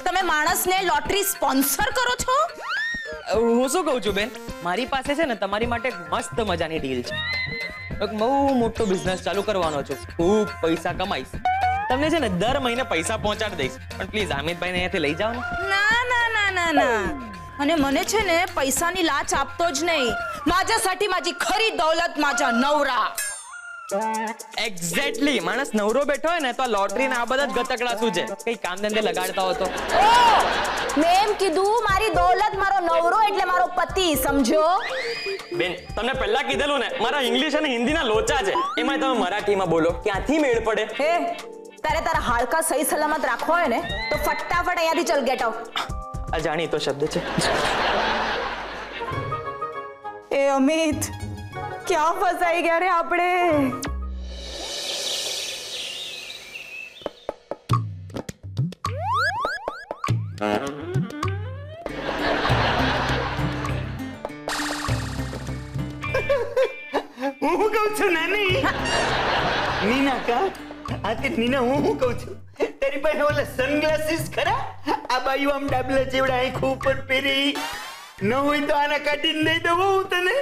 તમે માણસને lottery sponsor કરો છો? હું શું કહું છું બેન, મારી પાસે છે ને તમારી માટે મસ્ત મજાની ડીલ છે. એક બહુ મોટો બિઝનેસ ચાલુ કરવાનો છું, ખૂબ પૈસા કમાઈશ. તમને છે ને દર મહિને પૈસા પહોંચાડી દઈશ, પણ પ્લીઝ અમિતભાઈને અહીંયાથી લઈ જાઓ ને. ના ના ના ના ના, અને મને છે ને પૈસાની લાચ આપતો જ નહીં. माझ्यासाठी माझी खरी दौलत माझा नवरा. એક્ઝેક્ટલી, માણસ નવરો બેઠો હોય ને તો આ લોટરી ને આ બધા જ ગતકડા શું છે, કઈ કામ ધંધે લગાડતા હો તો. મેં એમ કીધું મારી દौलत મારો નવરો એટલે મારો પતિ, સમજો? બેન તમને પહેલા કીધેલું ને, મારા ઇંગ્લિશ અને હિન્દીના લોચા છે, એમાં તમે મરાઠીમાં બોલો, ક્યાંથી મેળ પડે? હે, તારે તારા હાડકા સહી સલામત રાખવો હોય ને તો ફટાફટ અહીંયાથી ચલ, ગેટ આઉટ. અજાણીતો શબ્દ છે. એ અમિત, ક્યાં ફસાઈ ગયા રે આપણે? હું કહું છું નાની, નીના કા આતે નીના, હું કહું છું તારી પાસે ઓલા સનગ્લાસીસ ખરા? આ બાયું આમ ડાબલા જેવડા આંખો ઉપર પહેરી ન હોય તો આના કાઢીને દઈ દઉં હું તને.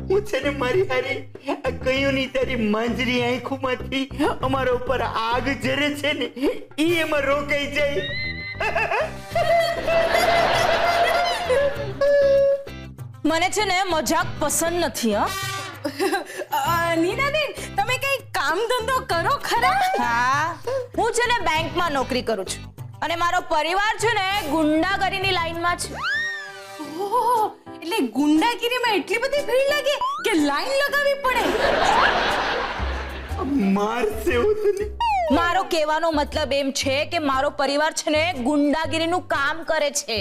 હું છે ને મારી હારી આ કયું ની તારી માંજરી આંખોમાંથી અમારા ઉપર આગ જરે છે ને ઈ એમાં રોકાઈ જાય. મને છે ને મજાક પસંદ નથી. નીનાબેન, તમે કઈ કામ ધંધો કરો ખરા? હા, હું છે ને બેંકમાં નોકરી કરું છું અને મારો પરિવાર છે ને ગુંડાગરીની લાઈનમાં છે. ઓહ, એટલે ગુંડાગીરીમાં એટલી બધી ભીડ લાગે કે લાઈન લગાવવી પડે. મારશે હું તને. મારો કહેવાનો મતલબ એમ છે કે મારો પરિવાર છે ને ગુંડાગીરીનું કામ કરે છે.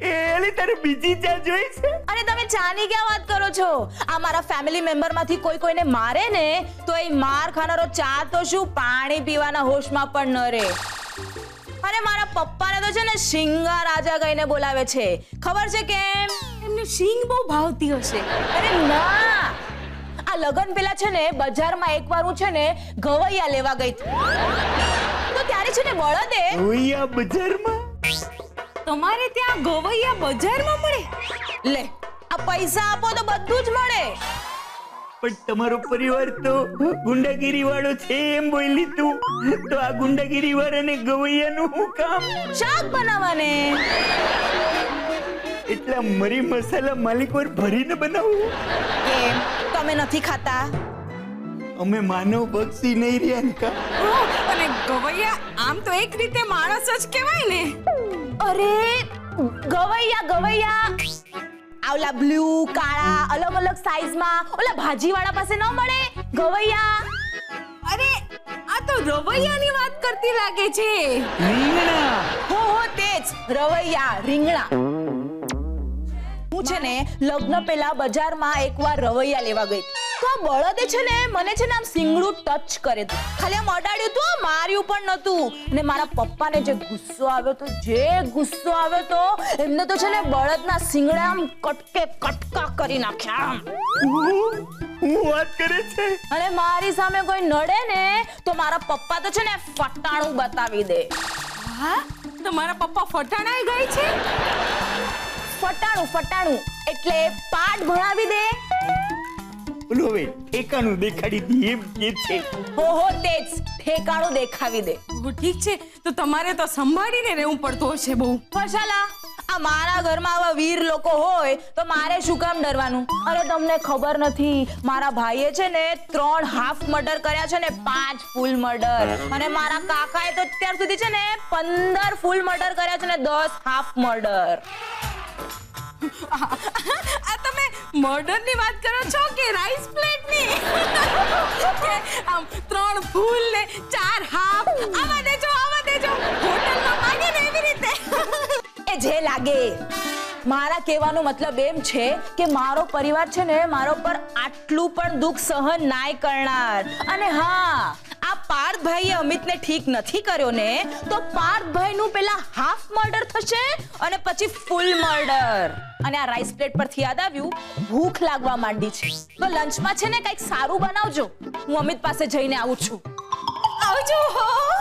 એલી તારે બીજી ચા જોઈ છે? અને તમે ચાની ક્યાં વાત કરો છો? આ મારા ફેમિલી મેમ્બરમાંથી કોઈ કોઈને મારે ને તો એ માર ખાનારો ચા તો શું પાણી પીવાના હોશમાં પણ ન રહે. અને મારા પપ્પાને તો છે ને શિંગા રાજા કહીને બોલાવે છે. ખબર છે કેમ? એમને શીંગ બહુ ભાવતી હશે. અરે ના, આ લગન પેલા છે ને બજારમાં એકવાર હું છે ને ગવૈયા લેવા ગઈ હતી તો ત્યારે છે ને બળદે ઓયા બજારમાં તમારે ત્યાં ગવૈયા બજારમાં મળે? લે, આ પૈસા આપો તો બધું જ મળે. પણ તમારો પરિવાર તો ગુંડાગીરી વાળો છે એમ બોલી તું, તો આ ગુંડાગીરી વાળાને ગવૈયાનું શું કામ? શાક બનાવવાને. એટલા મરી મસાલા માલિકોર ભરીને બનાવું? કેમ, તમે નથી ખાતા? અમે માનવ બક્ષી નહીં રહ્યા ને કા? અને ગવૈયા આમ તો એક રીતે માણસ જ કહેવાય ને. અરે ગવૈયા ગવૈયા આવલા બ્લુ કાળા અલગ અલગ સાઈઝમાં ઓલા ભાજીવાળા પાસે ન મળે ગવૈયા? અરે આ તો રવૈયાની વાત કરતી લાગે છે. રીંગણા. હો તેજ રવૈયા, રીંગણા. હું છે ને લગ્ન પહેલા બજારમાં એકવાર રવૈયા લેવા ગઈ તો આ બળદે છે ને મને છે ને આમ સિંગડું ટચ કરે તું, ખાલી આમ અડાડ્યું તું, માર્યું પણ નતું. અને મારા પપ્પાને જે ગુસ્સો આવ્યો તો એમને તો છે ને બળદના સિંગડા આમ કટકે કટકા કરી નાખ્યા. હું વાત કરે છે? અને મારી સામે કોઈ નડે ને તો મારા પપ્પા તો છે ને ફટાણું બતાવી દે. હા, તમારા પપ્પા ફટાણાએ ગઈ છે? ફટાણું એટલે પાઠ ભણાવી દે. બોલો હવે ઠેકાણું દેખાડી દી એમ કે છે. હો તેજ ઠેકાણું દેખાવી દે. ઠીક છે, તો તમારે તો સંભાળીને રહેવું પડતું હશે બહુ. વશાલા, આ મારા ઘરમાં આવા વીર લોકો હોય તો મારે શું કામ ડરવાનું? અરે તમને ખબર નથી, મારા ભાઈએ છે ને 3 હાફ મર્ડર કર્યા છે ને 5 ફૂલ મર્ડર. અને મારા કાકાએ તો અત્યાર સુધી છે ને 15 ફૂલ મર્ડર કર્યા છે ને 10 હાફ મર્ડર. આ તમે મર્ડરની વાત કરો છો કે રાઈસ પ્લેટની? આમ 3 ફૂલ ને 4 હાફ. આવા દેજો. હોટલમાં માંગે ને એવી રીતે. એ જે લાગે. મારા કહેવાનો મતલબ એમ છે કે મારો પરિવાર છે ને મારો પર આટલું પણ દુઃખ સહન નાય કરનાર. અને હા, આ પાર્થભાઈએ અમિતને ઠીક નથી કર્યો ને તો પાર્થભાઈનું પેલા હાફ મર્ડર થશે અને પછી ફૂલ મર્ડર. અને આ રાઈસ પ્લેટ પરથી યાદ આવ્યું, ભૂખ લાગવા માંડી છે, તો લંચમાં છે ને કંઈક સારું બનાવજો. હું અમિત પાસે જઈને આવું છું. આવજો હો.